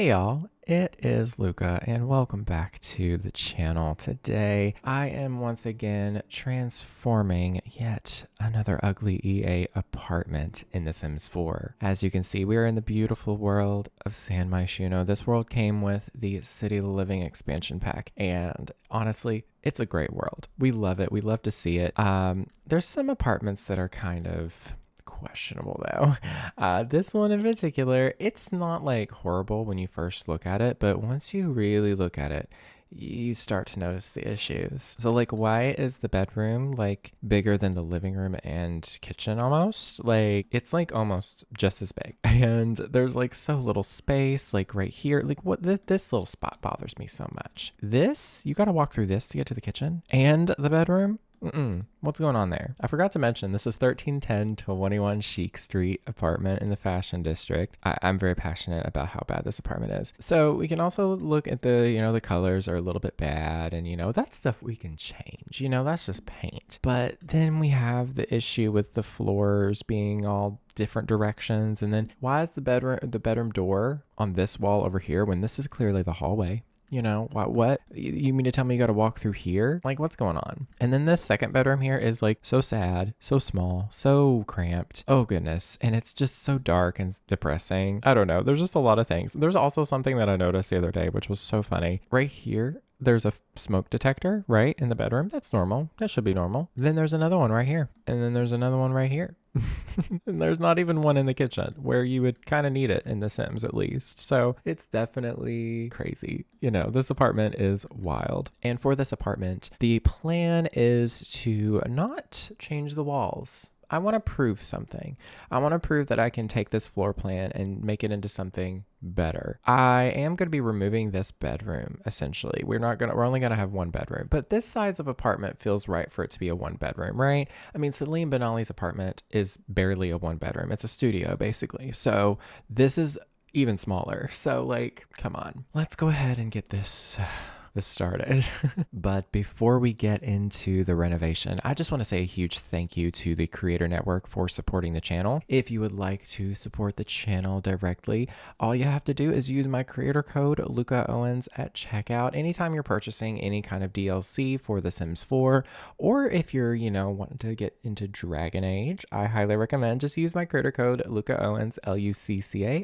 Hey y'all, it is Luca and welcome back to the channel. Today I am once again transforming yet another ugly EA apartment in The Sims 4. As you can see, we are in the beautiful world of San Myshuno. This world came with the City Living expansion pack and honestly, it's a great world. We love it. We love to see it. There's some apartments that are kind of questionable though. This one in particular, it's not like horrible when you first look at it, but once you really look at it, you start to notice the issues. So like, why is the bedroom like bigger than the living room and kitchen almost? Like, it's like almost just as big. And there's like so little space like right here. Like this little spot bothers me so much. This, you got to walk through this to get to the kitchen and the bedroom. What's going on there? I forgot to mention this is 1310 21 Chic Street apartment in the Fashion District. I'm very passionate about how bad this apartment is. So we can also look at the colors are a little bit bad and that stuff we can change. That's just paint. But then we have the issue with the floors being all different directions. And then why is the bedroom door on this wall over here when this is clearly the hallway? What? You mean to tell me you got to walk through here? Like, what's going on? And then this second bedroom here is like so sad, so small, so cramped. Oh, goodness. And it's just so dark and depressing. I don't know. There's just a lot of things. There's also something that I noticed the other day, which was so funny. Right here, there's a smoke detector, right? In the bedroom. That's normal. That should be normal. Then there's another one right here. And then there's another one right here. And there's not even one in the kitchen where you would kind of need it in The Sims at least. So it's definitely crazy. This apartment is wild. And for this apartment, the plan is to not change the walls. I want to prove something. I want to prove that I can take this floor plan and make it into something better. I am going to be removing this bedroom, essentially. We're only going to have one bedroom, but this size of apartment feels right for it to be a one bedroom, right? I mean, Celine Benali's apartment is barely a one bedroom. It's a studio, basically. So this is even smaller. So like, come on, let's go ahead and get this started. But before we get into the renovation, I just want to say a huge thank you to the Creator Network for supporting the channel. If you would like to support the channel directly, all you have to do is use my creator code luccaowens at checkout anytime you're purchasing any kind of DLC for The Sims 4, or if you're wanting to get into Dragon Age, I highly recommend just use my creator code luccaowens, luccaowens,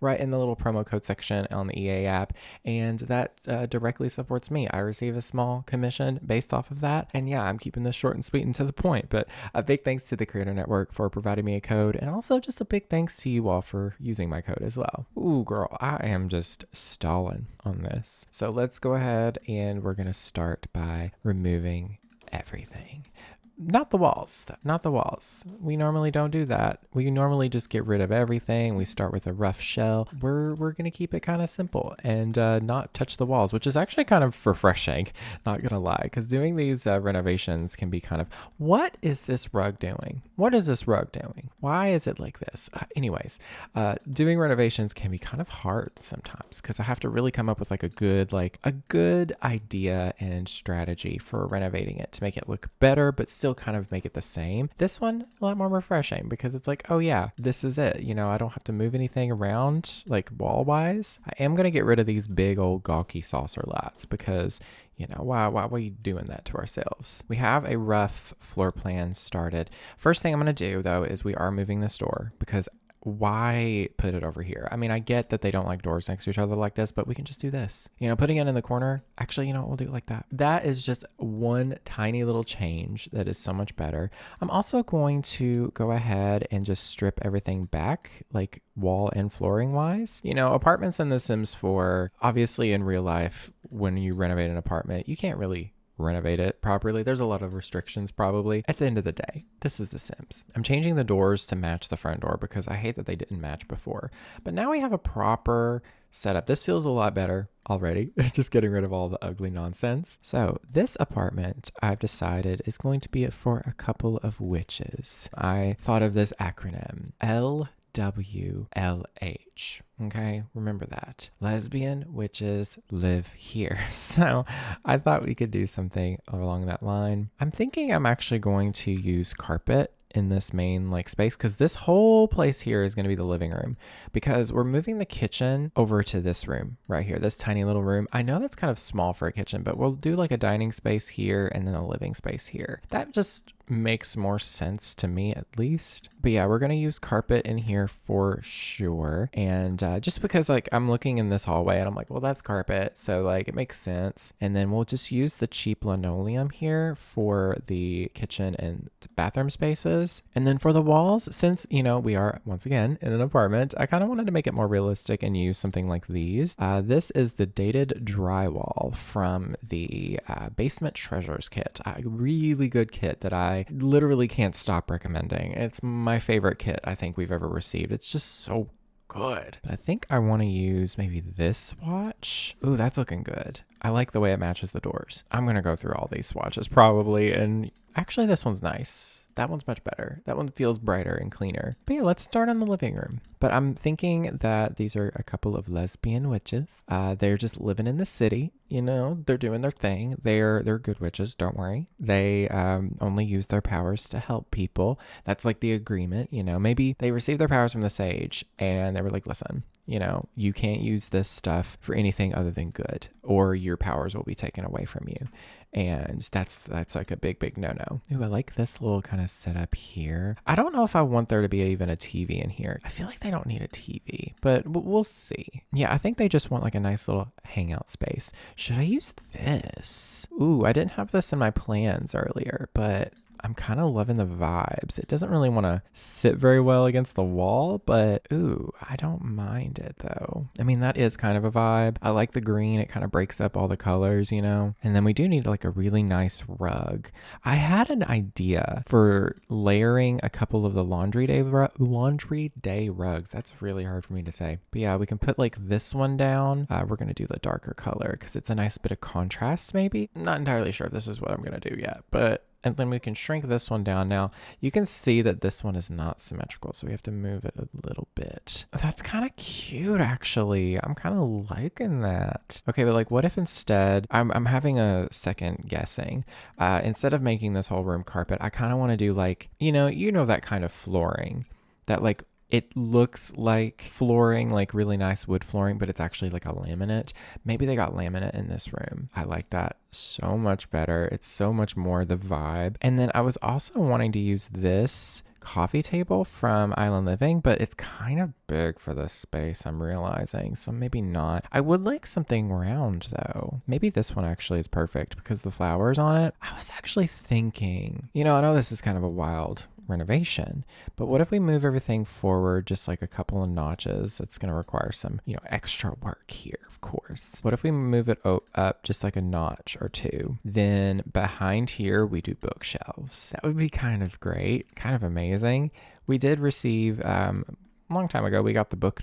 right in the little promo code section on the EA app, and that directly supports me. I receive a small commission based off of that. And yeah, I'm keeping this short and sweet and to the point, but a big thanks to the Creator Network for providing me a code, and also just a big thanks to you all for using my code as well. Ooh, girl, I am just stalling on this. So let's go ahead and we're going to start by removing everything. Not the walls. We normally don't do that. We normally just get rid of everything. We start with a rough shell. We're going to keep it kind of simple and not touch the walls, which is actually kind of refreshing, not going to lie, because doing these renovations can be kind of, what is this rug doing? What is this rug doing? Why is it like this? Anyways, doing renovations can be kind of hard sometimes because I have to really come up with like a good idea and strategy for renovating it to make it look better, but still kind of make it the same. This one, a lot more refreshing because it's like, oh yeah, this is it. I don't have to move anything around like wall wise. I am going to get rid of these big old gawky saucer lats because why are we doing that to ourselves? We have a rough floor plan started. First thing I'm going to do though is we are moving this door because why put it over here? I mean, I get that they don't like doors next to each other like this, but we can just do this. Putting it in the corner. Actually, we'll do it like that. That is just one tiny little change that is so much better. I'm also going to go ahead and just strip everything back, like wall and flooring wise. Apartments in The Sims 4, obviously in real life, when you renovate an apartment, you can't really renovate it properly. There's a lot of restrictions probably. At the end of the day, this is The Sims. I'm changing the doors to match the front door because I hate that they didn't match before. But now we have a proper setup. This feels a lot better already. Just getting rid of all the ugly nonsense. So this apartment I've decided is going to be for a couple of witches. I thought of this acronym, LWLH. Okay, remember that. Lesbian witches live here. So I thought we could do something along that line. I'm thinking I'm actually going to use carpet in this main like space, because this whole place here is going to be the living room, because we're moving the kitchen over to this room right here, this tiny little room. I know that's kind of small for a kitchen, but we'll do like a dining space here and then a living space here. That just makes more sense to me, at least. But yeah, we're gonna use carpet in here for sure. And just because like I'm looking in this hallway and I'm like, well, that's carpet, so like it makes sense. And then we'll just use the cheap linoleum here for the kitchen and bathroom spaces. And then for the walls, since you know we are once again in an apartment, I kind of wanted to make it more realistic and use something like these. This is the dated drywall from the basement treasures kit. A really good kit that I literally can't stop recommending. It's my favorite kit I think we've ever received. It's just so good. But I think I want to use maybe this swatch. Ooh, that's looking good. I like the way it matches the doors. I'm going to go through all these swatches probably. And actually this one's nice. That one's much better. That one feels brighter and cleaner. But yeah, let's start on the living room. But I'm thinking that these are a couple of lesbian witches. They're just living in the city. You know, they're doing their thing. They're good witches, don't worry. They only use their powers to help people. That's like the agreement, you know. Maybe they received their powers from the sage and they were like, listen, you know, you can't use this stuff for anything other than good, or your powers will be taken away from you. And that's like a big no-no. Ooh, I like this little kind of setup here. I don't know if I want there to be even a TV in here. I feel like they don't need a TV, but we'll see. Yeah, I think they just want like a nice little hangout space. Should I use this? Ooh, I didn't have this in my plans earlier, but I'm kind of loving the vibes. It doesn't really want to sit very well against the wall, but ooh, I don't mind it though. I mean, that is kind of a vibe. I like the green. It kind of breaks up all the colors, you know? And then we do need like a really nice rug. I had an idea for layering a couple of the laundry day rugs. That's really hard for me to say. But yeah, we can put like this one down. We're going to do the darker color because it's a nice bit of contrast maybe. I'm not entirely sure if this is what I'm going to do yet, but and then we can shrink this one down. Now, you can see that this one is not symmetrical, so we have to move it a little bit. That's kind of cute, actually. I'm kind of liking that. Okay, but like, what if instead, I'm having a second guessing. Instead of making this whole room carpet, I kind of want to do like, you know that kind of flooring that like, it looks like flooring, like really nice wood flooring, but it's actually like a laminate. Maybe they got laminate in this room. I like that so much better. It's so much more the vibe. And then I was also wanting to use this coffee table from Island Living, but it's kind of big for this space, I'm realizing, so maybe not. I would like something round though. Maybe this one actually is perfect because the flowers on it. I was actually thinking, I know this is kind of a wild renovation, but what if we move everything forward just like a couple of notches? That's going to require some extra work here, of course. What if we move it up just like a notch or two? Then behind here we do bookshelves. That would be kind of great, kind of amazing. We did receive a long time ago, we got the book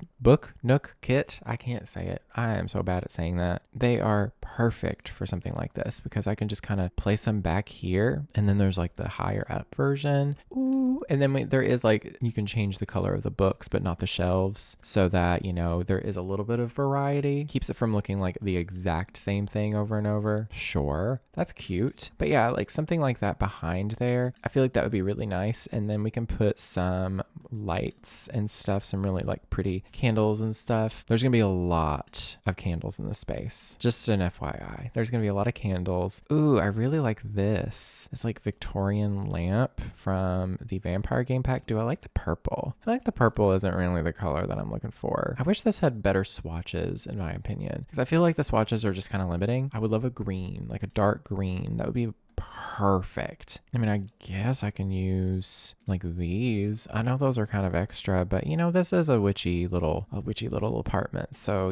Nook kit. I can't say it. I am so bad at saying that. They are perfect for something like this because I can just kind of place them back here, and then there's like the higher up version. Ooh, and then there is like, you can change the color of the books, but not the shelves, so that, there is a little bit of variety. Keeps it from looking like the exact same thing over and over. Sure, that's cute. But yeah, like something like that behind there, I feel like that would be really nice. And then we can put some lights and stuff, some really like pretty candles and stuff. There's gonna be a lot of candles in this space, just an FYI. There's gonna be a lot of candles. Ooh, I really like this. It's like Victorian lamp from the vampire game pack. Do I like the purple? I feel like the purple isn't really the color that I'm looking for. I wish this had better swatches, in my opinion, because I feel like the swatches are just kind of limiting. I would love a green, like a dark green. That would be perfect. I mean, I guess I can use like these. I know those are kind of extra, but this is a witchy little apartment. So,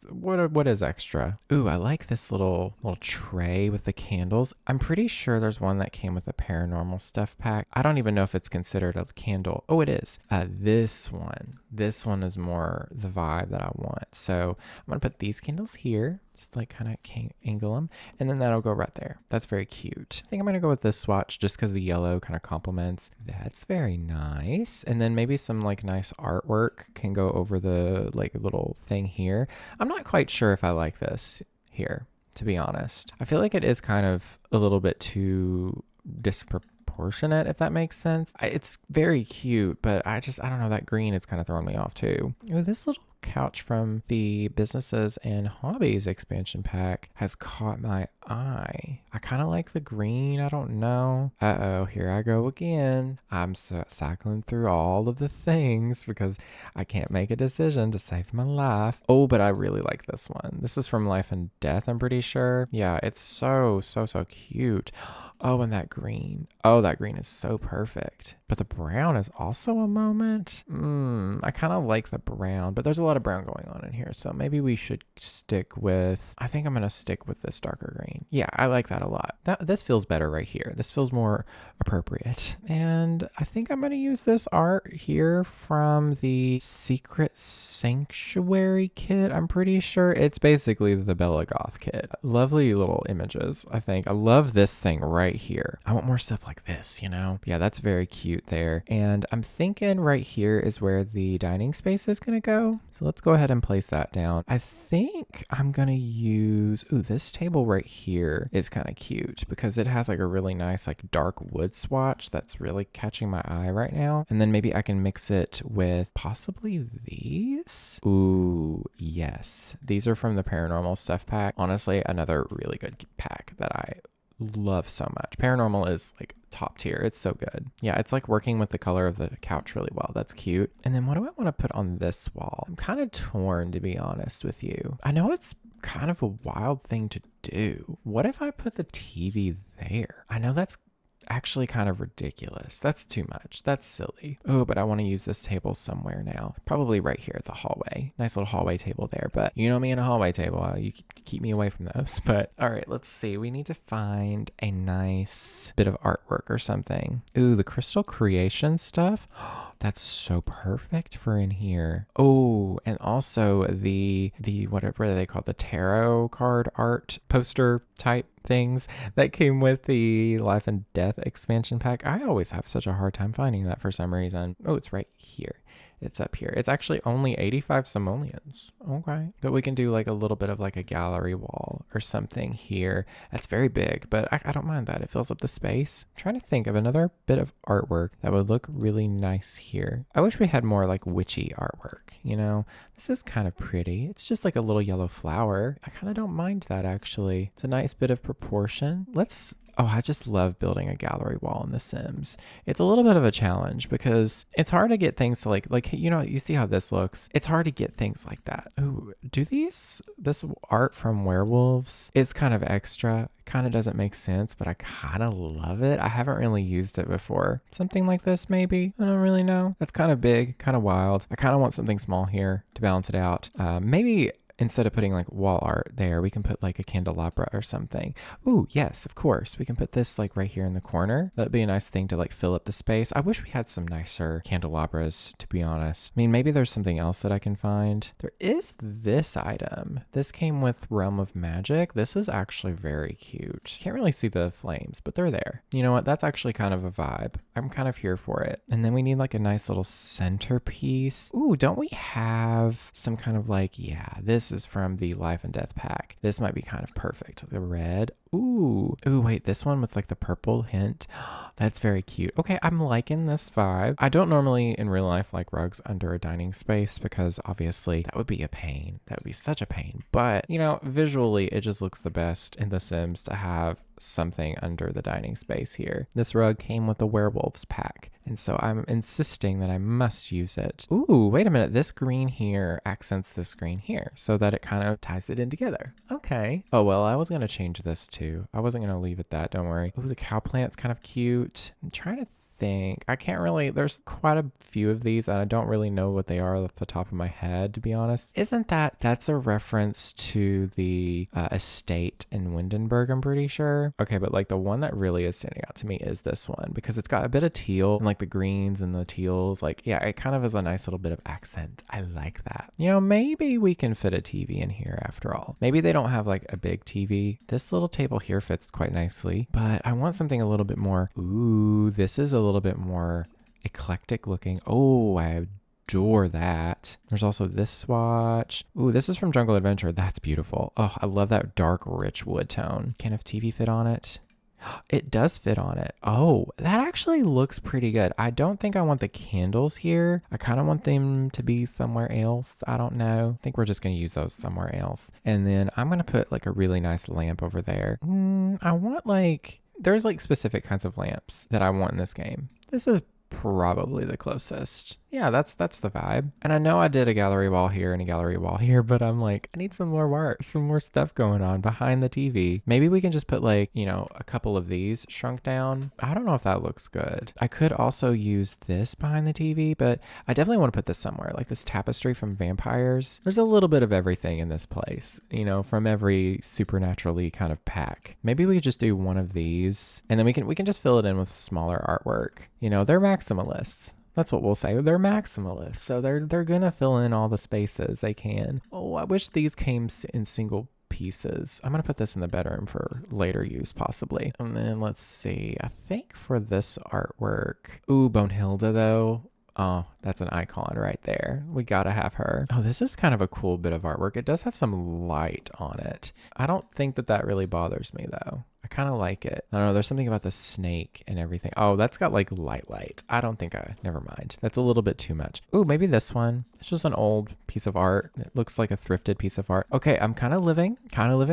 what is extra? Ooh, I like this little tray with the candles. I'm pretty sure there's one that came with a paranormal stuff pack. I don't even know if it's considered a candle. Oh, it is. This one is more the vibe that I want. So I'm gonna put these candles here. Just like kind of angle them, and then that'll go right there. That's very cute. I think I'm gonna go with this swatch just because the yellow kind of complements. That's very nice. And then maybe some like nice artwork can go over the like little thing here. I'm not quite sure if I like this here, to be honest. I feel like it is kind of a little bit too disproportionate proportionate, if that makes sense. It's very cute, but I don't know, that green is kind of throwing me off too. Ooh, this little couch from the businesses and hobbies expansion pack has caught my eye. I kind of like the green. I don't know. Uh-oh, here I go again. I'm cycling through all of the things because I can't make a decision to save my life. Oh, but I really like this one. This is from Life and Death, I'm pretty sure. Yeah, it's so cute. Oh, and that green. Oh, that green is so perfect. But the brown is also a moment. I kind of like the brown, but there's a lot of brown going on in here. So maybe we should stick with, I think I'm going to stick with this darker green. Yeah, I like that a lot. This feels better right here. This feels more appropriate. And I think I'm going to use this art here from the Secret Sanctuary kit. I'm pretty sure it's basically the Bella Goth kit. Lovely little images, I think. I love this thing right here. I want more stuff like this, you know? Yeah, that's very cute there. And I'm thinking right here is where the dining space is going to go. So let's go ahead and place that down. I think I'm going to use, ooh, this table right here is kind of cute because it has like a really nice like dark wood swatch that's really catching my eye right now. And then maybe I can mix it with possibly these. Ooh, yes. These are from the Paranormal Stuff pack. Honestly, another really good pack that I love so much. Paranormal is like top tier. It's so good. Yeah, it's like working with the color of the couch really well. That's cute. And then what do I want to put on this wall? I'm kind of torn, to be honest with you. I know it's kind of a wild thing to do. What if I put the TV there? I know that's actually kind of ridiculous. That's too much. That's silly. Oh, but I want to use this table somewhere now. Probably right here at the hallway. Nice little hallway table there. But you know me and a hallway table. You keep me away from those. But all right, let's see. We need to find a nice bit of artwork or something. Ooh, the crystal creation stuff. That's so perfect for in here. Oh, and also the whatever they call the tarot card art poster type things that came with the Life and Death expansion pack. I always have such a hard time finding that for some reason. Oh, it's right here. It's up here. It's actually only 85 simoleons. Okay. But we can do like a little bit of like a gallery wall or something here. That's very big, but I don't mind that. It fills up the space. I'm trying to think of another bit of artwork that would look really nice here. I wish we had more like witchy artwork, you know? This is kind of pretty. It's just like a little yellow flower. I kind of don't mind that actually. It's a nice bit of proportion. Oh, I just love building a gallery wall in The Sims. It's a little bit of a challenge because it's hard to get things to like, you know, you see how this looks. It's hard to get things like that. Ooh, this art from werewolves is kind of extra. Kind of doesn't make sense, but I kind of love it. I haven't really used it before. Something like this, maybe. I don't really know. That's kind of big, kind of wild. I kind of want something small here to balance it out. Maybe instead of putting like wall art there, we can put like a candelabra or something. Ooh, yes, of course. We can put this like right here in the corner. That'd be a nice thing to like fill up the space. I wish we had some nicer candelabras, to be honest. I mean, maybe there's something else that I can find. There is this item. This came with Realm of Magic. This is actually very cute. Can't really see the flames, but they're there. You know what? That's actually kind of a vibe. I'm kind of here for it. And then we need like a nice little centerpiece. Ooh, don't we have some kind of like, yeah, this is from the Life and Death pack. This might be kind of perfect. The red. Ooh, wait, this one with like the purple hint. That's very cute. Okay, I'm liking this vibe. I don't normally in real life like rugs under a dining space because obviously that would be a pain. That would be such a pain. But, you know, visually it just looks the best in The Sims to have something under the dining space here. This rug came with the werewolves pack, and so I'm insisting that I must use it. Ooh, wait a minute. This green here accents this green here so that it kind of ties it in together. Okay. Oh, well, I was going to change this too. I wasn't going to leave it that. Don't worry. Ooh, the cow plant's kind of cute. I'm trying to think. I can't really, there's quite a few of these and I don't really know what they are off the top of my head, to be honest. That's a reference to the estate in Windenburg, I'm pretty sure. Okay, but like the one that really is standing out to me is this one because it's got a bit of teal and like the greens and the teals. Like, yeah, it kind of is a nice little bit of accent. I like that. You know, maybe we can fit a TV in here after all. Maybe they don't have like a big TV. This little table here fits quite nicely, but I want something a little bit more. Ooh, this is a little bit more eclectic looking. Oh, I adore that. There's also this swatch. Ooh, this is from Jungle Adventure. That's beautiful. Oh, I love that dark, rich wood tone. Can a TV fit on it? It does fit on it. Oh, that actually looks pretty good. I don't think I want the candles here. I kind of want them to be somewhere else. I don't know. I think we're just going to use those somewhere else. And then I'm going to put like a really nice lamp over there. I want like, there's like specific kinds of lamps that I want in this game. This is probably the closest. Yeah, that's the vibe. And I know I did a gallery wall here and a gallery wall here, but I'm like, I need some more work, some more stuff going on behind the TV. Maybe we can just put like, you know, a couple of these shrunk down. I don't know if that looks good. I could also use this behind the TV, but I definitely want to put this somewhere, like this tapestry from vampires. There's a little bit of everything in this place, you know, from every supernaturally kind of pack. Maybe we could just do one of these, and then we can just fill it in with smaller artwork. You know, they're maximalists. That's what we'll say. They're maximalists. So they're gonna fill in all the spaces they can. Oh, I wish these came in single pieces. I'm gonna put this in the bedroom for later use possibly. And then let's see. I think for this artwork, ooh, Bonehilda though. Oh, that's an icon right there. We gotta have her. Oh, this is kind of a cool bit of artwork. It does have some light on it. I don't think that really bothers me though. I kind of like it. I don't know. There's something about the snake and everything. Oh, that's got like light. I don't think never mind. That's a little bit too much. Ooh, maybe this one. It's just an old piece of art. It looks like a thrifted piece of art. Okay, I'm kind of living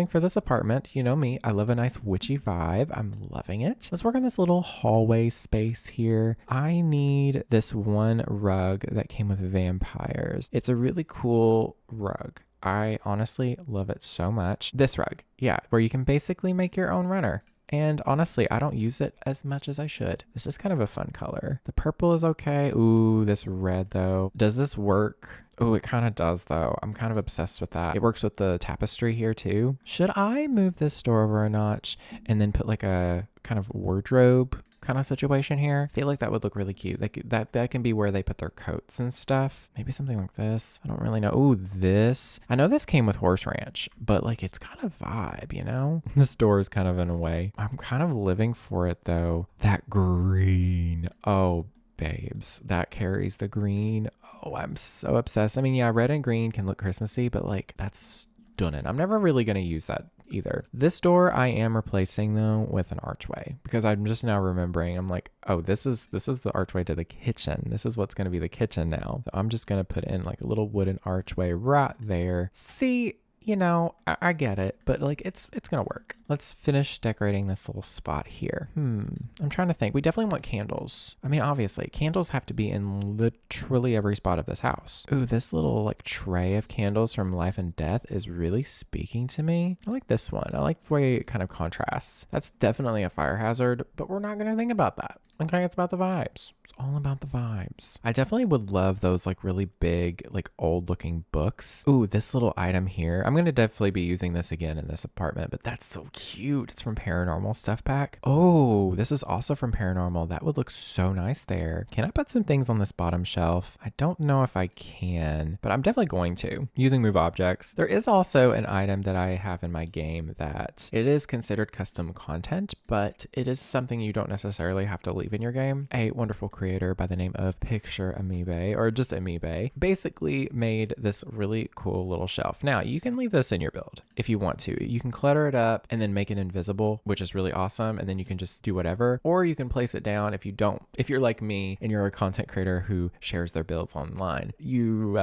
for this apartment. You know me. I love a nice witchy vibe. I'm loving it. Let's work on this little hallway space here. I need this one rug that came with vampires. It's a really cool rug. I honestly love it so much. This rug, yeah, where you can basically make your own runner. And honestly, I don't use it as much as I should. This is kind of a fun color. The purple is okay. Ooh, this red though. Does this work? Oh, it kind of does though. I'm kind of obsessed with that. It works with the tapestry here too. Should I move this door over a notch and then put like a kind of wardrobe kind of situation here? I feel like that would look really cute. Like that can be where they put their coats and stuff. Maybe something like this. I don't really know. Ooh, this. I know this came with Horse Ranch, but like it's got a vibe, you know? This door is kind of in a way. I'm kind of living for it though. That green. Oh, babes, that carries the green. Oh, I'm so obsessed. I mean, yeah, red and green can look Christmassy, but like that's stunning. I'm never really going to use that either. This door I am replacing though with an archway because I'm just now remembering. I'm like, oh, this is the archway to the kitchen. This is what's going to be the kitchen now. So I'm just going to put in like a little wooden archway right there. See, you know, I get it, but like it's gonna work. Let's finish decorating this little spot here. I'm trying to think. We definitely want candles. I mean, obviously, candles have to be in literally every spot of this house. Ooh, this little like tray of candles from Life and Death is really speaking to me. I like this one. I like the way it kind of contrasts. That's definitely a fire hazard, but we're not gonna think about that. Okay, it's about the vibes. It's all about the vibes. I definitely would love those like really big, like old looking books. Ooh, this little item here. I'm going to definitely be using this again in this apartment, but that's so cute. It's from Paranormal Stuff Pack. Oh, this is also from Paranormal. That would look so nice there. Can I put some things on this bottom shelf? I don't know if I can, but I'm definitely going to using move objects. There is also an item that I have in my game that it is considered custom content, but it is something you don't necessarily have to leave in your game. A wonderful creator by the name of Picture Amoeba, or just Amoeba, basically made this really cool little shelf. Now, you can leave this in your build if you want to. You can clutter it up and then make it invisible, which is really awesome, and then you can just do whatever. Or you can place it down if you don't. If you're like me and you're a content creator who shares their builds online, you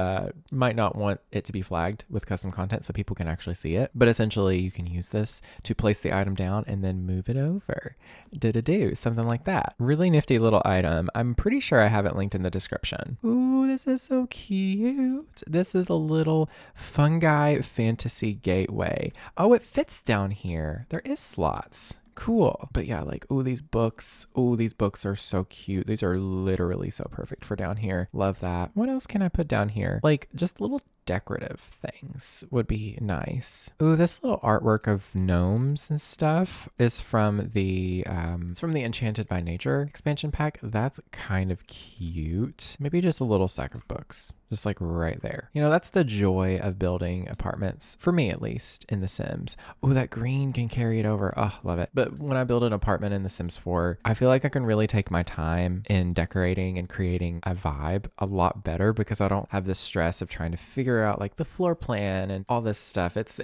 might not want it to be flagged with custom content so people can actually see it. But essentially, you can use this to place the item down and then move it over. Something like that. Really nifty little item. I'm pretty sure I have it linked in the description. Ooh, this is so cute. This is a little fungi fantasy gateway. Oh, it fits down here. There is slots. Cool. But yeah, like, ooh, these books are so cute. These are literally so perfect for down here. Love that. What else can I put down here? Like just little decorative things would be nice. Ooh, this little artwork of gnomes and stuff is from the Enchanted by Nature expansion pack. That's kind of cute. Maybe just a little stack of books, just like right there. You know, that's the joy of building apartments, for me at least, in The Sims. Ooh, that green can carry it over. Oh, love it. But when I build an apartment in The Sims 4, I feel like I can really take my time in decorating and creating a vibe a lot better because I don't have this stress of trying to figure figure out like the floor plan and all this stuff. It's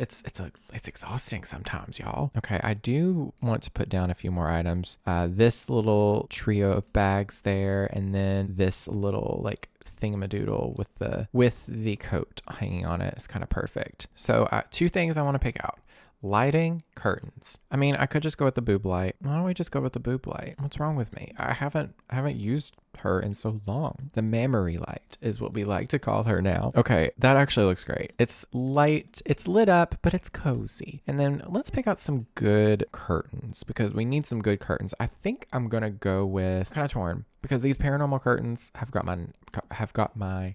exhausting sometimes, y'all. Okay, I do want to put down a few more items. This little trio of bags there, and then this little like thingamadoodle with the coat hanging on it is kind of perfect. So two things I want to pick out. Lighting, curtains. I mean, I could just go with the boob light. Why don't we just go with the boob light? What's wrong with me? I haven't used her in so long. The mammary light is what we like to call her now. Okay, that actually looks great. It's light, it's lit up, but it's cozy. And then let's pick out some good curtains because we need some good curtains. I think I'm gonna go with, kind of torn, because these paranormal curtains have got my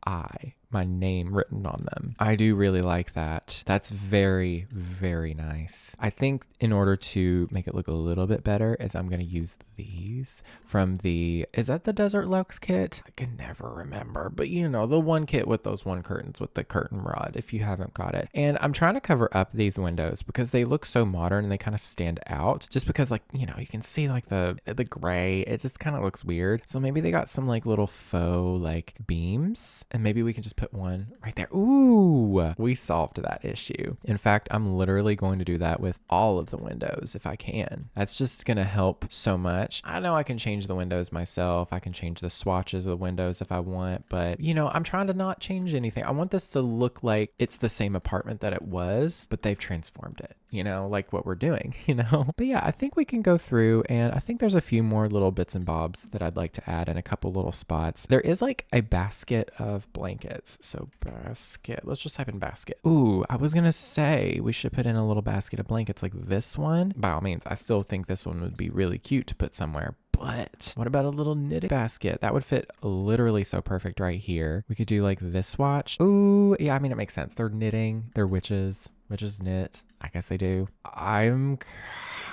name written on them. I do really like that. That's very, very nice. I think in order to make it look a little bit better is I'm going to use these from is that the Desert Lux kit? I can never remember, but you know, the one kit with those one curtains with the curtain rod if you haven't got it. And I'm trying to cover up these windows because they look so modern and they kind of stand out just because like, you know, you can see like the gray, it just kind of looks weird. So maybe they got some like little faux like beams and maybe we can just put one right there. Ooh, we solved that issue. In fact, I'm literally going to do that with all of the windows if I can. That's just going to help so much. I know I can change the windows myself. I can change the swatches of the windows if I want, but you know, I'm trying to not change anything. I want this to look like it's the same apartment that it was, but they've transformed it, you know, like what we're doing, you know? But yeah, I think we can go through and I think there's a few more little bits and bobs that I'd like to add in a couple little spots. There is like a basket of blankets. So basket, let's just type in basket. Ooh, I was gonna say we should put in a little basket of blankets like this one. By all means, I still think this one would be really cute to put somewhere. But what about a little knitting basket? That would fit literally so perfect right here. We could do like this swatch. Ooh, yeah, I mean, it makes sense. They're knitting, they're witches. Witches knit. I guess they do. I'm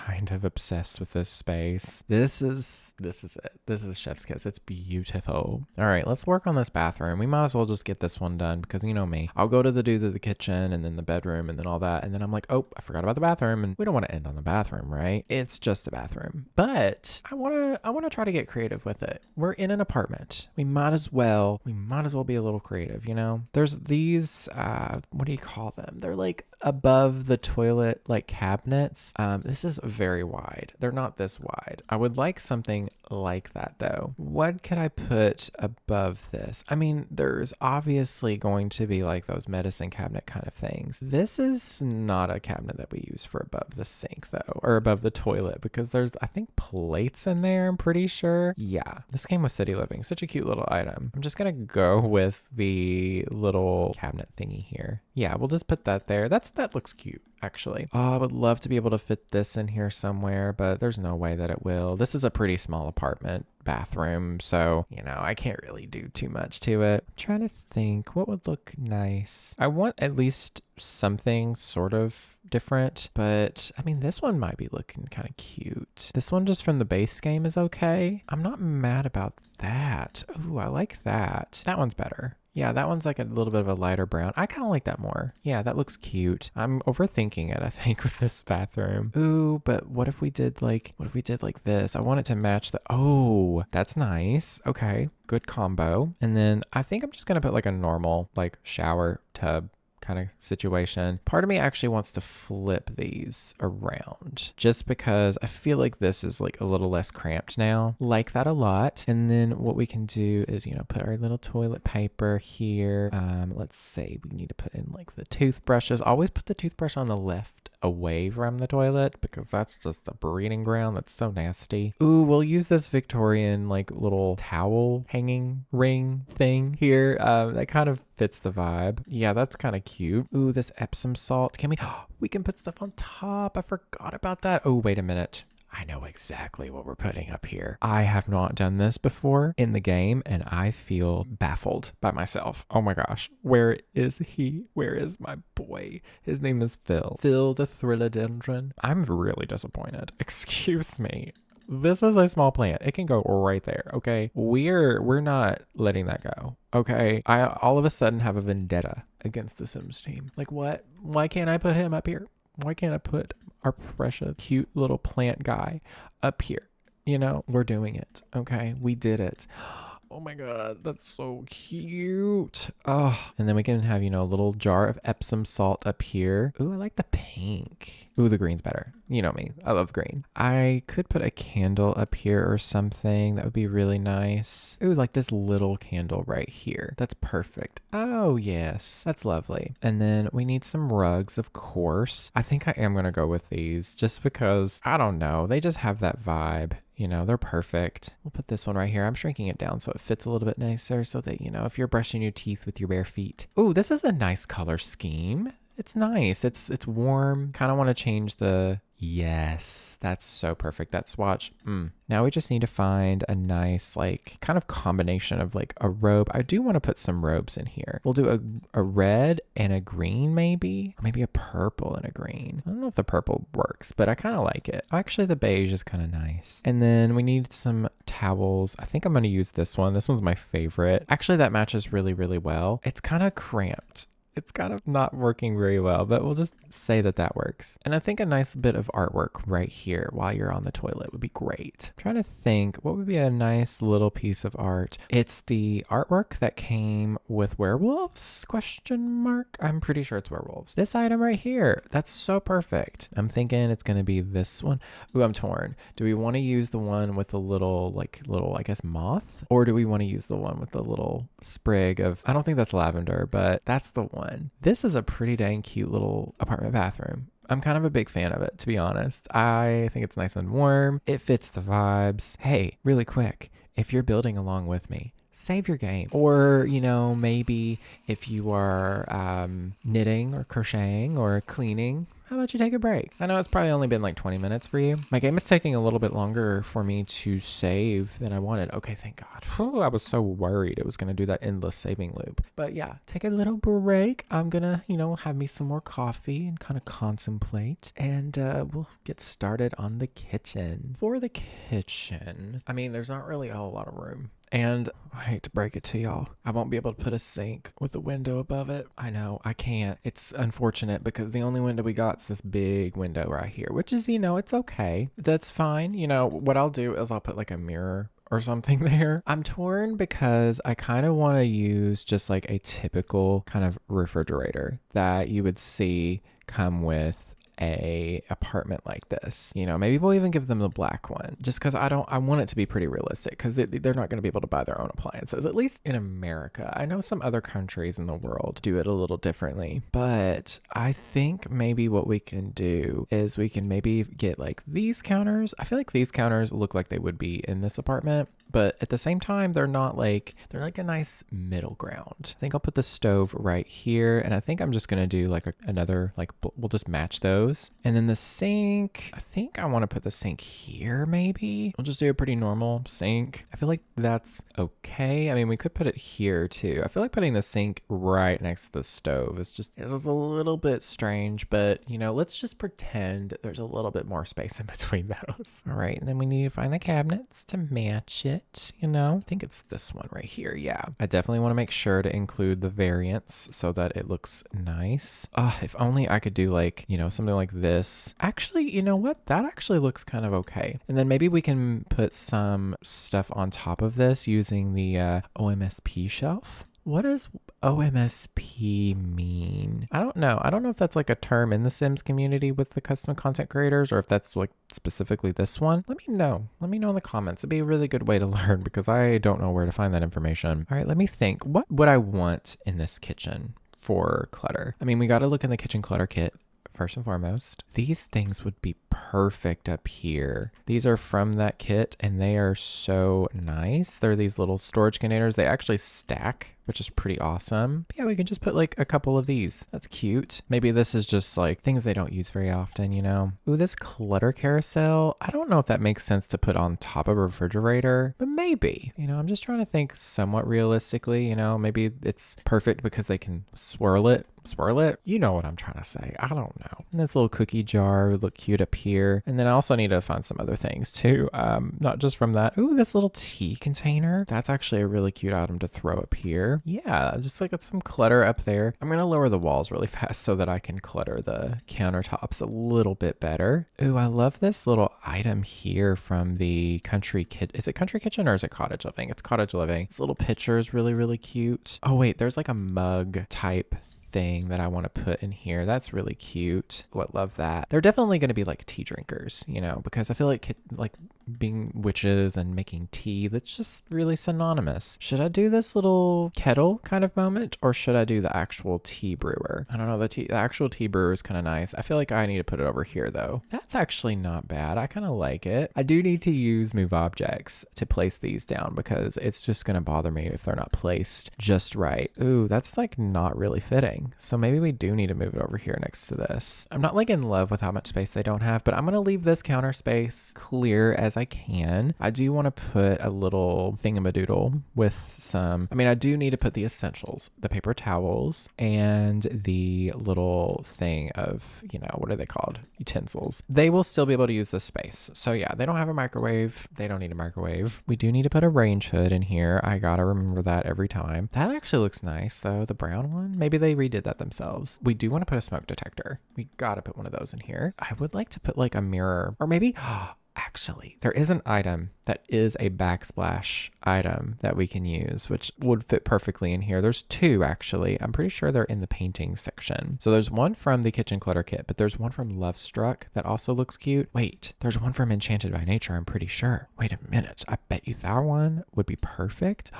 kind of obsessed with this space. This is it. This is chef's kiss. It's beautiful. All right, let's work on this bathroom. We might as well just get this one done because you know me. I'll go to the kitchen and then the bedroom and then all that. And then I'm like, oh, I forgot about the bathroom. And we don't want to end on the bathroom, right? It's just a bathroom. But I wanna try to get creative with it. We're in an apartment. We might as well be a little creative, you know? There's these what do you call them? They're like above the toilet like cabinets. This is very wide. They're not this wide. I would like something like that though. What could I put above this? I mean, there's obviously going to be like those medicine cabinet kind of things. This is not a cabinet that we use for above the sink though, or above the toilet because there's, I think, plates in there, I'm pretty sure. Yeah, this came with City Living. Such a cute little item. I'm just gonna go with the little cabinet thingy here. Yeah, we'll just put that there. That looks cute, actually. Oh, I would love to be able to fit this in here somewhere, but there's no way that it will. This is a pretty small apartment bathroom, so, you know, I can't really do too much to it. I'm trying to think what would look nice. I want at least something sort of different, but I mean, this one might be looking kind of cute. This one just from the base game is okay. I'm not mad about that. Ooh, I like that. That one's better. Yeah, that one's like a little bit of a lighter brown. I kind of like that more. Yeah, that looks cute. I'm overthinking it, I think, with this bathroom. Ooh, but what if we did like this? I want it to match oh, that's nice. Okay, good combo. And then I think I'm just going to put like a normal like shower tub kind of situation. Part of me actually wants to flip these around just because I feel like this is like a little less cramped now. Like that a lot. And then what we can do is, you know, put our little toilet paper here. Let's say we need to put in like the toothbrushes. Always put the toothbrush on the left away from the toilet because that's just a breeding ground. That's so nasty. Ooh, we'll use this Victorian like little towel hanging ring thing here. That kind of fits the vibe. Yeah, that's kind of cute. Ooh, this Epsom salt. We can put stuff on top. I forgot about that. Oh, wait a minute. I know exactly what we're putting up here. I have not done this before in the game and I feel baffled by myself. Oh my gosh. Where is he? Where is my boy? His name is Phil. Phil the Thrillodendron. I'm really disappointed. Excuse me. This is a small plant. It can go right there, okay? We're not letting that go, okay? I all of a sudden have a vendetta against the Sims team. Like what? Why can't I put him up here? Why can't I put our precious, cute little plant guy up here? You know, we're doing it, okay? We did it. Oh my God, that's so cute. Oh, and then we can have, a little jar of Epsom salt up here. Ooh, I like the pink. Ooh, the green's better. You know me, I love green. I could put a candle up here or something. That would be really nice. Ooh, like this little candle right here. That's perfect. Oh, yes, that's lovely. And then we need some rugs, of course. I think I am going to go with these just because, I don't know, they just have that vibe. They're perfect. We'll put this one right here. I'm shrinking it down so it fits a little bit nicer so that, if you're brushing your teeth with your bare feet. Ooh, this is a nice color scheme. It's nice. It's warm. Kind of want to change the... Yes, that's so perfect. That swatch. Now we just need to find a nice, like, kind of combination of like a robe. I do want to put some robes in here. We'll do a red and a green maybe, or maybe a purple and a green. I don't know if the purple works, but I kind of like it. Actually, the beige is kind of nice. And then we need some towels. I think I'm going to use this one. This one's my favorite. Actually, that matches really, really well. It's kind of cramped. It's kind of not working very well, but we'll just say that that works. And I think a nice bit of artwork right here while you're on the toilet would be great. I'm trying to think what would be a nice little piece of art. It's the artwork that came with werewolves, ? I'm pretty sure it's werewolves. This item right here, that's so perfect. I'm thinking it's going to be this one. Ooh, I'm torn. Do we want to use the one with the little, I guess, moth? Or do we want to use the one with the little sprig of, I don't think that's lavender, but that's the one. This is a pretty dang cute little apartment bathroom. I'm kind of a big fan of it, to be honest. I think it's nice and warm. It fits the vibes. Hey, really quick, if you're building along with me, save your game. Or, maybe if you are knitting or crocheting or cleaning, how about you take a break? I know it's probably only been like 20 minutes for you. My game is taking a little bit longer for me to save than I wanted. Okay, thank God. Whew, I was so worried it was going to do that endless saving loop. But yeah, take a little break. I'm going to, have me some more coffee and kind of contemplate. And we'll get started on the kitchen. For the kitchen, there's not really a whole lot of room. And I hate to break it to y'all, I won't be able to put a sink with a window above it. I know, I can't. It's unfortunate because the only window we got is this big window right here, which is, it's okay. That's fine. What I'll do is I'll put like a mirror or something there. I'm torn because I kind of want to use just like a typical kind of refrigerator that you would see come with a apartment like this. Maybe we'll even give them the black one just because I want it to be pretty realistic because they're not going to be able to buy their own appliances, at least in America. I know some other countries in the world do it a little differently, but I think maybe what we can do is we can maybe get like these counters. I feel like these counters look like they would be in this apartment, but at the same time, they're like a nice middle ground. I think I'll put the stove right here. And I think I'm just going to do like another, we'll just match those. And then the sink, I think I want to put the sink here maybe. We'll just do a pretty normal sink. I feel like that's okay. We could put it here too. I feel like putting the sink right next to the stove is it was a little bit strange, but let's just pretend there's a little bit more space in between those. All right. And then we need to find the cabinets to match it. I think it's this one right here. Yeah, I definitely want to make sure to include the variants so that it looks nice. If only I could do something like this. Actually, you know what? That actually looks kind of okay. And then maybe we can put some stuff on top of this using the OMSP shelf. What does OMSP mean? I don't know. I don't know if that's like a term in the Sims community with the custom content creators or if that's like specifically this one. Let me know. Let me know in the comments. It'd be a really good way to learn because I don't know where to find that information. All right, let me think. What would I want in this kitchen for clutter? We got to look in the kitchen clutter kit. First and foremost, these things would be perfect up here. These are from that kit and they are so nice. They're these little storage containers. They actually stack, which is pretty awesome. But yeah, we can just put like a couple of these. That's cute. Maybe this is just like things they don't use very often, Ooh, this clutter carousel. I don't know if that makes sense to put on top of a refrigerator, but maybe. I'm just trying to think somewhat realistically, maybe it's perfect because they can swirl it. You know what I'm trying to say. I don't know. And this little cookie jar would look cute up here. And then I also need to find some other things too. Not just from that. Ooh, this little tea container. That's actually a really cute item to throw up here. here. Yeah, just like got some clutter up there. I'm going to lower the walls really fast so that I can clutter the countertops a little bit better. Ooh, I love this little item here from the country kit. Is it country kitchen or is it cottage living? It's cottage living. This little picture is really, really cute. Oh wait, there's like a mug type thing that I want to put in here. That's really cute. Oh, I love that. They're definitely going to be like tea drinkers, you know, because I feel like being witches and making tea, that's just really synonymous. Should I do this little kettle kind of moment or should I do the actual tea brewer? I don't know. The actual tea brewer is kind of nice. I feel like I need to put it over here though. That's actually not bad. I kind of like it. I do need to use move objects to place these down because it's just going to bother me if they're not placed just right. Ooh, that's like not really fitting. So maybe we do need to move it over here next to this. I'm not like in love with how much space they don't have, but I'm going to leave this counter space clear as I can. I do want to put a little thingamadoodle with some, I do need to put the essentials, the paper towels and the little thing of, what are they called? Utensils. They will still be able to use this space. So yeah, they don't have a microwave. They don't need a microwave. We do need to put a range hood in here. I gotta remember that every time. That actually looks nice though, the brown one. Maybe they redid that themselves. We do want to put a smoke detector. We gotta put one of those in here. I would like to put like a mirror or maybe actually, there is an item that is a backsplash item that we can use, which would fit perfectly in here. There's two, actually. I'm pretty sure they're in the painting section. So there's one from the kitchen clutter kit, but there's one from Love Struck that also looks cute. Wait, there's one from Enchanted by Nature, I'm pretty sure. Wait a minute. I bet you that one would be perfect.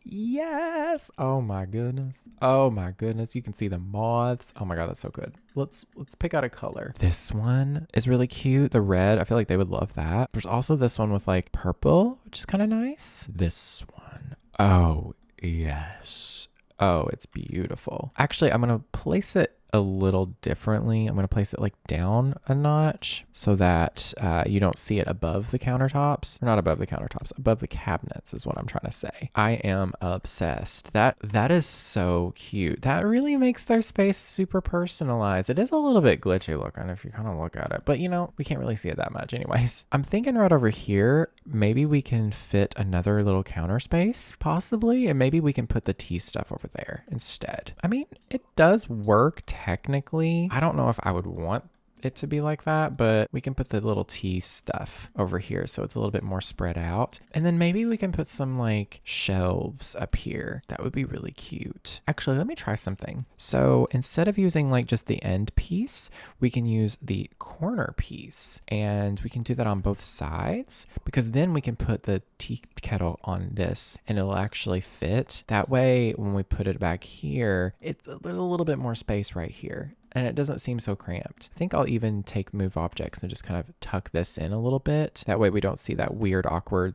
Yes. Oh my goodness. Oh my goodness. You can see the moths. Oh my God, that's so good. Let's pick out a color. This one is really cute. The red, I feel like they would love that. There's also this one with like purple, which is kind of nice. This one. Oh, yes. Oh, it's beautiful. Actually, I'm going to place it a little differently. I'm going to place it like down a notch so that you don't see it above the countertops. Or not above the countertops, above the cabinets is what I'm trying to say. I am obsessed. That is so cute. That really makes their space super personalized. It is a little bit glitchy looking if you kind of look at it, but we can't really see it that much anyways. I'm thinking right over here, maybe we can fit another little counter space possibly, and maybe we can put the tea stuff over there instead. It does work technically. I don't know if I would want it to be like that, but we can put the little tea stuff over here so it's a little bit more spread out. And then maybe we can put some like shelves up here. That would be really cute. Actually, let me try something. So instead of using like just the end piece, we can use the corner piece, and we can do that on both sides because then we can put the tea kettle on this and it'll actually fit. That way, when we put it back here, there's a little bit more space right here. And it doesn't seem so cramped. I think I'll even take move objects and just kind of tuck this in a little bit. That way we don't see that weird, awkward,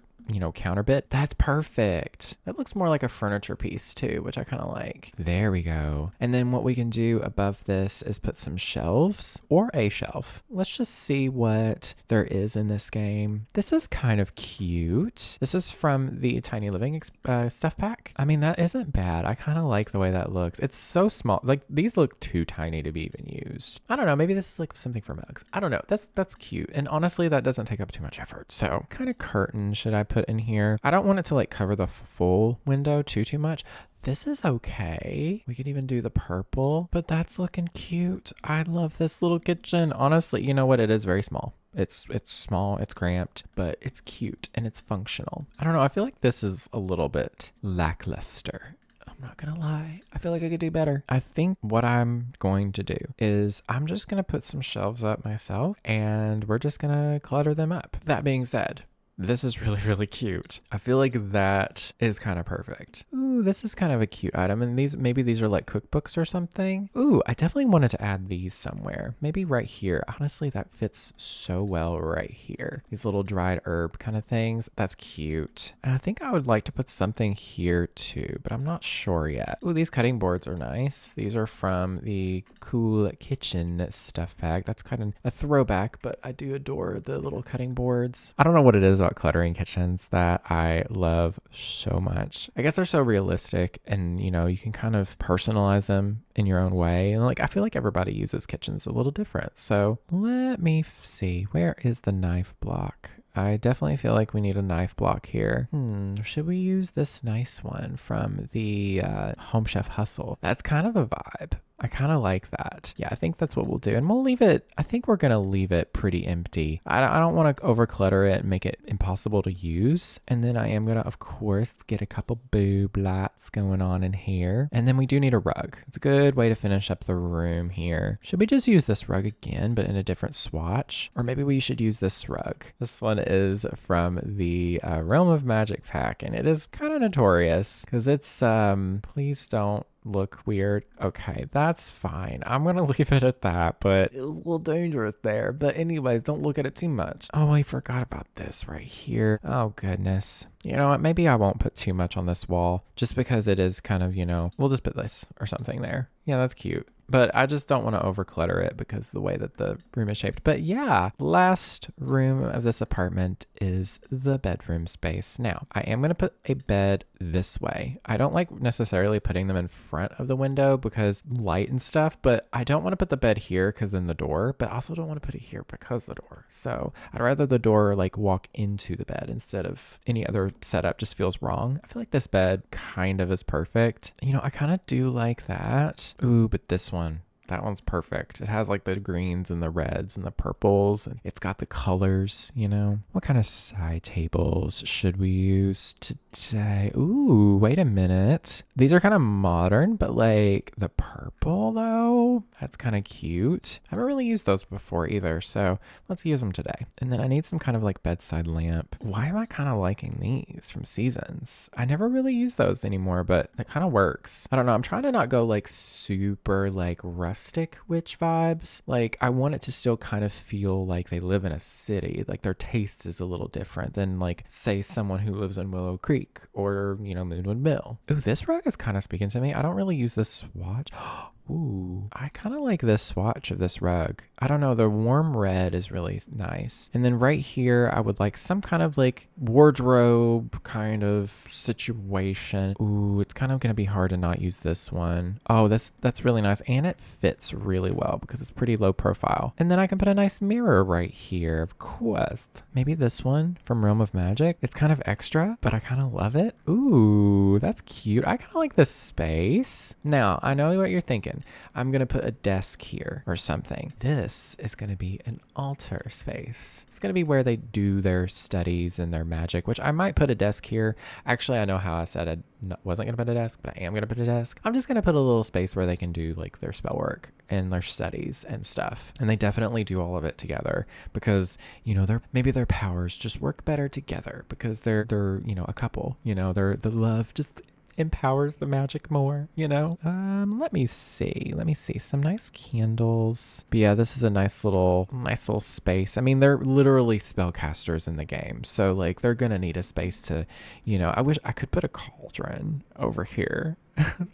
counter bit. That's perfect. That looks more like a furniture piece too, which I kind of like. There we go. And then what we can do above this is put some shelves or a shelf. Let's just see what there is in this game. This is kind of cute. This is from the Tiny Living stuff pack. That isn't bad. I kind of like the way that looks. It's so small. Like these look too tiny to be even used. I don't know. Maybe this is like something for mugs. I don't know. That's cute. And honestly, that doesn't take up too much effort. So kind of curtain should I put in here? I don't want it to like cover the full window too much. This is okay. We could even do the purple, but that's looking cute. I love this little kitchen. Honestly, you know what? It is very small. It's small, it's cramped, but it's cute and it's functional. I don't know. I feel like this is a little bit lackluster. I'm not gonna lie. I feel like I could do better. I think what I'm going to do is I'm just gonna put some shelves up myself and we're just gonna clutter them up. That being said, this is really, really cute. I feel like that is kind of perfect. Ooh, this is kind of a cute item. And maybe these are like cookbooks or something. Ooh, I definitely wanted to add these somewhere. Maybe right here. Honestly, that fits so well right here. These little dried herb kind of things. That's cute. And I think I would like to put something here too, but I'm not sure yet. Ooh, these cutting boards are nice. These are from the Cool Kitchen stuff pack. That's kind of a throwback, but I do adore the little cutting boards. I don't know what it is about cluttering kitchens that I love so much. I guess they're so realistic and you can kind of personalize them in your own way. And I feel like everybody uses kitchens a little different. So let me see, where is the knife block? I definitely feel like we need a knife block here. Should we use this nice one from the Home Chef Hustle? That's kind of a vibe. I kind of like that. Yeah, I think that's what we'll do. And we'll leave it, I think we're going to leave it pretty empty. I don't want to overclutter it and make it impossible to use. And then I am going to, of course, get a couple boob lights going on in here. And then we do need a rug. It's a good way to finish up the room here. Should we just use this rug again, but in a different swatch? Or maybe we should use this rug. This one is from the Realm of Magic pack, and it is kind of notorious because it's, please don't look weird. Okay, that's fine. I'm gonna leave it at that, but it was a little dangerous there. But anyways, don't look at it too much. Oh, I forgot about this right here. Oh goodness. You know what? Maybe I won't put too much on this wall just because it is kind of, we'll just put this or something there. Yeah, that's cute. But I just don't want to overclutter it because of the way that the room is shaped. But yeah, last room of this apartment is the bedroom space. Now, I am going to put a bed this way. I don't like necessarily putting them in front of the window because light and stuff, but I don't want to put the bed here because then the door, but I also don't want to put it here because the door. So I'd rather the door like walk into the bed instead of any other setup. Just feels wrong. I feel like this bed kind of is perfect. I kind of do like that. Ooh, but this one. That one's perfect. It has like the greens and the reds and the purples, and it's got the colors, What kind of side tables should we use today? Ooh, wait a minute. These are kind of modern, but like the purple though, that's kind of cute. I haven't really used those before either, so let's use them today. And then I need some kind of like bedside lamp. Why am I kind of liking these from Seasons? I never really use those anymore, but it kind of works. I don't know. I'm trying to not go like super like rustic witch vibes. Like I want it to still kind of feel like they live in a city. Like their taste is a little different than like say someone who lives in Willow Creek or Moonwood Mill. Ooh, this rug is kind of speaking to me. I don't really use this swatch. Ooh, I kind of like this swatch of this rug. I don't know, the warm red is really nice. And then right here, I would like some kind of like wardrobe kind of situation. Ooh, it's kind of going to be hard to not use this one. Oh, that's really nice. And it fits really well because it's pretty low profile. And then I can put a nice mirror right here, of course. Maybe this one from Realm of Magic. It's kind of extra, but I kind of love it. Ooh, that's cute. I kind of like this space. Now, I know what you're thinking. I'm going to put a desk here or something. This is going to be an altar space. It's going to be where they do their studies and their magic, which I might put a desk here. Actually, I know how I said I wasn't going to put a desk, but I am going to put a desk. I'm just going to put a little space where they can do like their spell work and their studies and stuff. And they definitely do all of it together because, maybe their powers just work better together because they're a couple, the love just empowers the magic more, let me see some nice candles. But yeah, this is a nice little space. I mean, they're literally spellcasters in the game, so like they're gonna need a space to, I wish I could put a cauldron over here.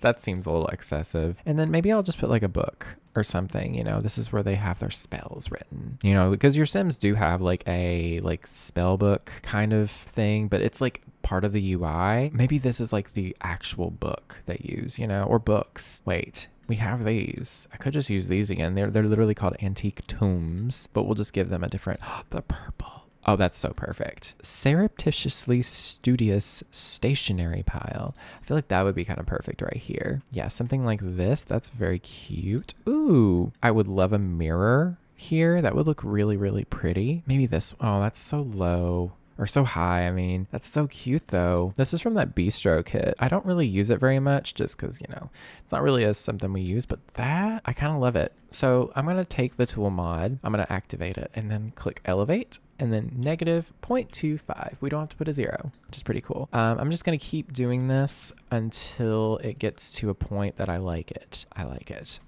That seems a little excessive. And then maybe I'll just put like a book or something, this is where they have their spells written, because your Sims do have like a spell book kind of thing, but it's like part of the UI. Maybe this is like the actual book they use, or books. Wait, we have these. I could just use these again. They're literally called antique tomes, but we'll just give them a different, the purple. Oh, that's so perfect. Surreptitiously studious stationery pile. I feel like that would be kind of perfect right here. Yeah, something like this. That's very cute. Ooh, I would love a mirror here. That would look really, really pretty. Maybe this. Oh, that's so low. Or so high, I mean. That's so cute, though. This is from that bistro kit. I don't really use it very much just because, it's not really something we use, but that, I kind of love it. So I'm going to take the tool mod, I'm going to activate it, and then click elevate, and then negative 0.25. We don't have to put a 0, which is pretty cool. I'm just going to keep doing this until it gets to a point that I like it.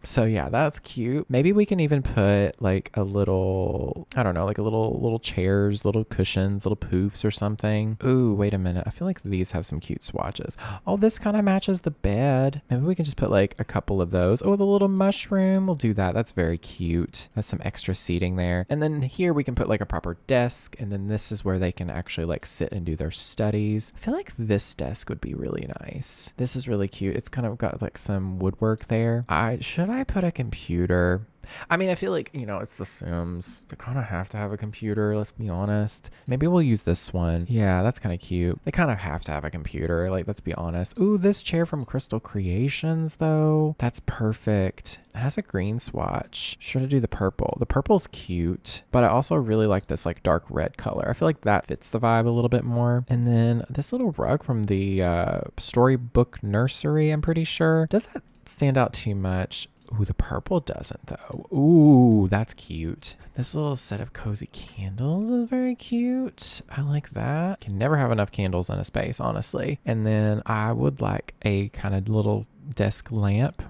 So yeah, that's cute. Maybe we can even put like a little, I don't know, like a little chairs, little cushions, little poofs or something. Ooh, wait a minute. I feel like these have some cute swatches. Oh, this kind of matches the bed. Maybe we can just put like a couple of those. Oh, the little mushroom. We'll do that. That's very cute. That's some extra seating there. And then here we can put like a proper desk. And then this is where they can actually like sit and do their studies. I feel like this desk would be really nice. This is really cute. It's kind of got like some woodwork there. Should I put a computer? I mean, I feel like, it's The Sims. They kind of have to have a computer, let's be honest. Maybe we'll use this one. Yeah, that's kind of cute. They kind of have to have a computer, like, let's be honest. Ooh, this chair from Crystal Creations, though. That's perfect. It has a green swatch. Should I do the purple? The purple's cute, but I also really like this like dark red color. I feel like that fits the vibe a little bit more. And then this little rug from the Storybook Nursery, I'm pretty sure. Does that stand out too much? Ooh, the purple doesn't though. Ooh, that's cute. This little set of cozy candles is very cute. I like that. Can never have enough candles in a space, honestly. And then I would like a kind of little desk lamp.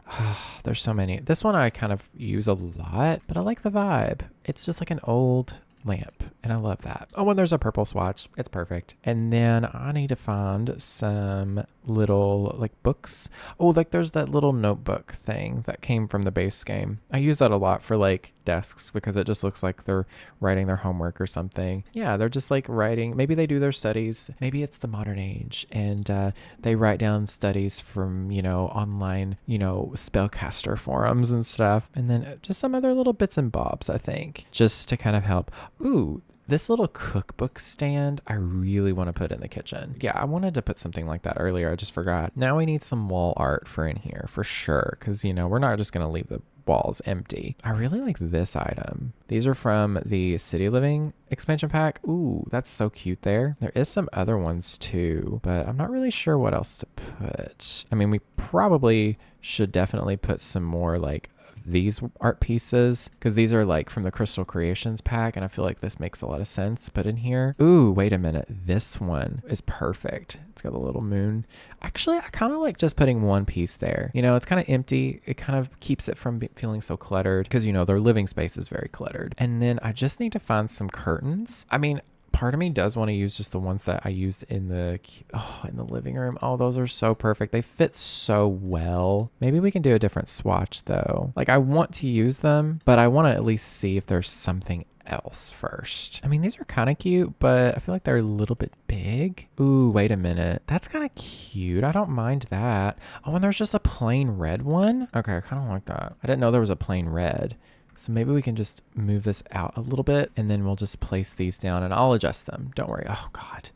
There's so many. This one I kind of use a lot, but I like the vibe. It's just like an old lamp and I love that. Oh, and there's a purple swatch. It's perfect. And then I need to find some little like books. Oh, like there's that little notebook thing that came from the base game. I use that a lot for like desks because it just looks like they're writing their homework or something. Yeah, they're just like writing. Maybe they do their studies. Maybe it's the modern age and they write down studies from, online, spellcaster forums and stuff. And then just some other little bits and bobs, I think, just to kind of help. Ooh, this little cookbook stand, I really want to put in the kitchen. Yeah, I wanted to put something like that earlier. I just forgot. Now we need some wall art for in here for sure. Because, we're not just going to leave the walls empty. I really like this item. These are from the City Living expansion pack. Ooh, that's so cute there. There is some other ones too, but I'm not really sure what else to put. I mean, we probably should definitely put some more like these art pieces because these are like from the Crystal Creations pack and I feel like this makes a lot of sense. But in here, ooh, wait a minute, this one is perfect. It's got a little moon. Actually, I kind of like just putting one piece there. It's kind of empty. It kind of keeps it from feeling so cluttered because their living space is very cluttered. And then I just need to find some curtains. I mean, part of me does want to use just the ones that I used in the living room. Oh, those are so perfect. They fit so well. Maybe we can do a different swatch though. Like I want to use them, but I want to at least see if there's something else first. I mean, these are kind of cute, but I feel like they're a little bit big. Ooh, wait a minute. That's kind of cute. I don't mind that. Oh, and there's just a plain red one. Okay, I kind of like that. I didn't know there was a plain red. So maybe we can just move this out a little bit and then we'll just place these down and I'll adjust them. Don't worry. Oh God.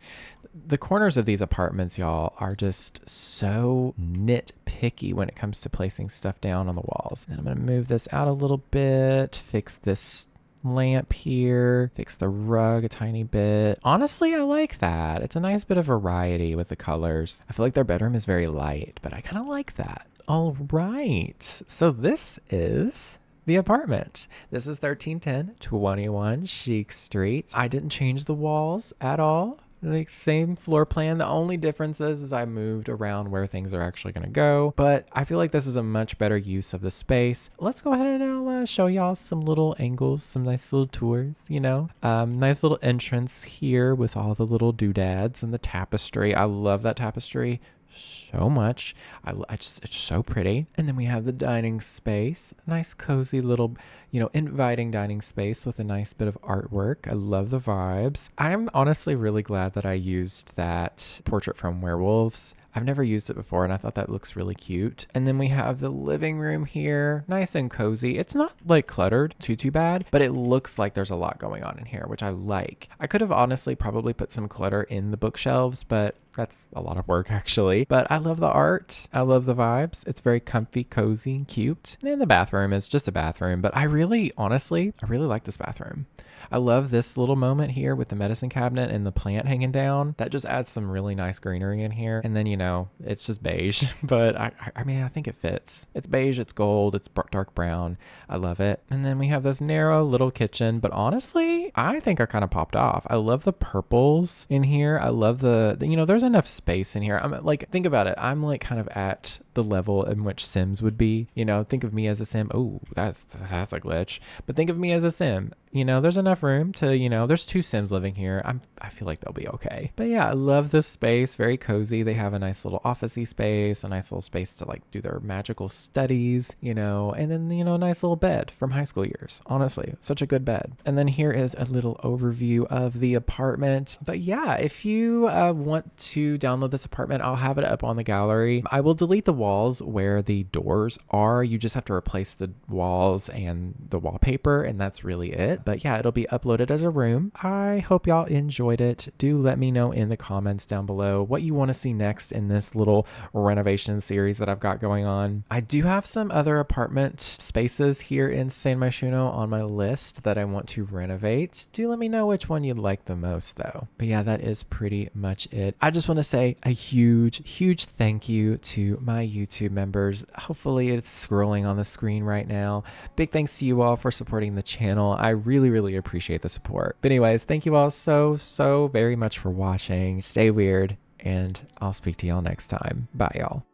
The corners of these apartments, y'all, are just so nitpicky when it comes to placing stuff down on the walls. And I'm going to move this out a little bit, fix this lamp here, fix the rug a tiny bit. Honestly, I like that. It's a nice bit of variety with the colors. I feel like their bedroom is very light, but I kind of like that. All right. So this is the apartment. This is 1310 21 Chic Street. I didn't change the walls at all. Like same floor plan. The only difference is I moved around where things are actually going to go, but I feel like this is a much better use of the space. Let's go ahead and I'll show y'all some little angles, some nice little tours, nice little entrance here with all the little doodads and the tapestry. I love that tapestry so much. It's so pretty. And then we have the dining space, nice cozy little, inviting dining space with a nice bit of artwork. I love the vibes. I'm honestly really glad that I used that portrait from werewolves. I've never used it before and I thought that looks really cute. And then we have the living room here, nice and cozy. It's not like cluttered too bad, but it looks like there's a lot going on in here, which I like. I could have honestly probably put some clutter in the bookshelves, but that's a lot of work actually. But I love the art. I love the vibes. It's very comfy, cozy, and cute. And the bathroom is just a bathroom, but I really like this bathroom. I love this little moment here with the medicine cabinet and the plant hanging down. That just adds some really nice greenery in here. And then, it's just beige, but I mean, I think it fits. It's beige, it's gold, it's dark brown. I love it. And then we have this narrow little kitchen, but honestly, I think I kind of popped off. I love the purples in here. I love there's enough space in here. I'm like, think about it. I'm like kind of at the level in which Sims would be, think of me as a Sim. Oh, that's a glitch. But think of me as a Sim. there's enough room to, there's 2 Sims living here. I feel like they'll be okay. But yeah, I love this space. Very cozy. They have a nice little officey space, a nice little space to like do their magical studies, and then, a nice little bed from high school years. Honestly, such a good bed. And then here is a little overview of the apartment. But yeah, if you want to download this apartment, I'll have it up on the gallery. I will delete the walls where the doors are. You just have to replace the walls and the wallpaper, and that's really it. But yeah, it'll be uploaded as a room. I hope y'all enjoyed it. Do let me know in the comments down below what you want to see next in this little renovation series that I've got going on. I do have some other apartment spaces here in San Myshuno on my list that I want to renovate. Do let me know which one you'd like the most though. But yeah, that is pretty much it. I just want to say a huge thank you to my YouTube members. Hopefully it's scrolling on the screen right now. Big thanks to you all for supporting the channel. I really appreciate the support. But anyways, thank you all so very much for watching. Stay weird, and I'll speak to y'all next time. Bye y'all.